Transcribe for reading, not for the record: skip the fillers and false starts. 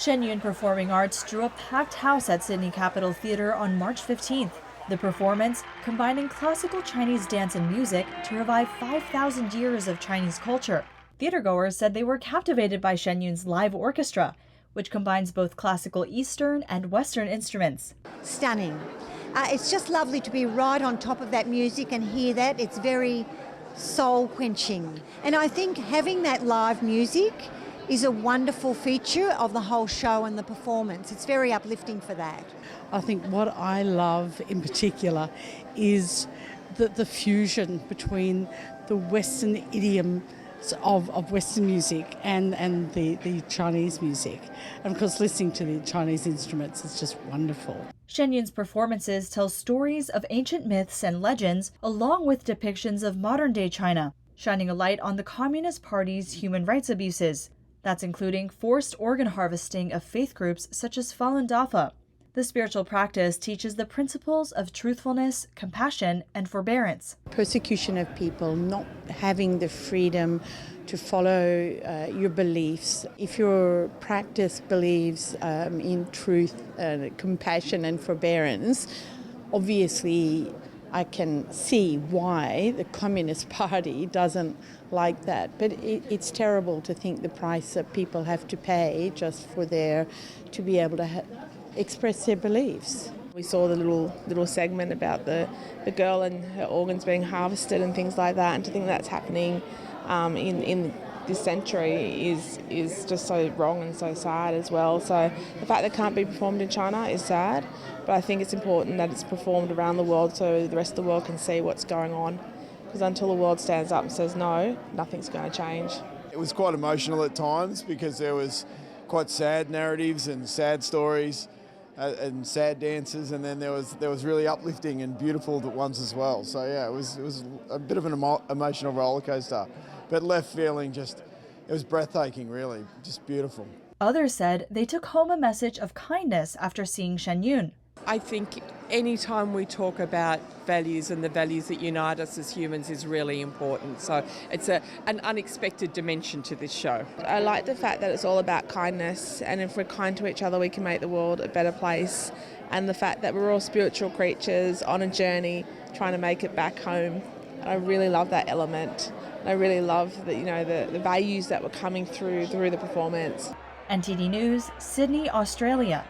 Shen Yun Performing Arts drew a packed house at Sydney Capitol Theatre on March 15th. The performance, combining classical Chinese dance and music to revive 5,000 years of Chinese culture. Theatergoers said they were captivated by Shen Yun's live orchestra, which combines both classical Eastern and Western instruments. Stunning. It's just lovely to be right on top of that music and hear that. It's very soul-quenching. And I think having that live music is a wonderful feature of the whole show and the performance. It's very uplifting for that. I think what I love in particular is the fusion between the Western idioms of Western music and the Chinese music. And of course, listening to the Chinese instruments is just wonderful. Shen Yun's performances tell stories of ancient myths and legends, along with depictions of modern-day China, shining a light on the Communist Party's human rights abuses. That's including forced organ harvesting of faith groups such as Falun Dafa. The spiritual practice teaches the principles of truthfulness, compassion, and forbearance. Persecution of people, not having the freedom to follow your beliefs. If your practice believes in truth, compassion and forbearance, obviously I can see why the Communist Party doesn't like that. But it's terrible to think the price that people have to pay just for to be able to express their beliefs. We saw the little segment about the girl and her organs being harvested and things like that, and to think that's happening in this century is just so wrong and so sad as well. So the fact that it can't be performed in China is sad, but I think it's important that it's performed around the world so the rest of the world can see what's going on, because until the world stands up and says no, nothing's going to change. It was quite emotional at times because there was quite sad narratives and sad stories and sad dances, and then there was really uplifting and beautiful ones as well. So yeah, it was a bit of an emotional roller coaster, but left feeling it was breathtaking, really, just beautiful. Others said they took home a message of kindness after seeing Shen Yun. I think any time we talk about values and the values that unite us as humans is really important. So it's an unexpected dimension to this show. I like the fact that it's all about kindness, and if we're kind to each other, we can make the world a better place. And the fact that we're all spiritual creatures on a journey trying to make it back home. And I really love that element. And I really love that, the values that were coming through the performance. NTD News, Sydney, Australia.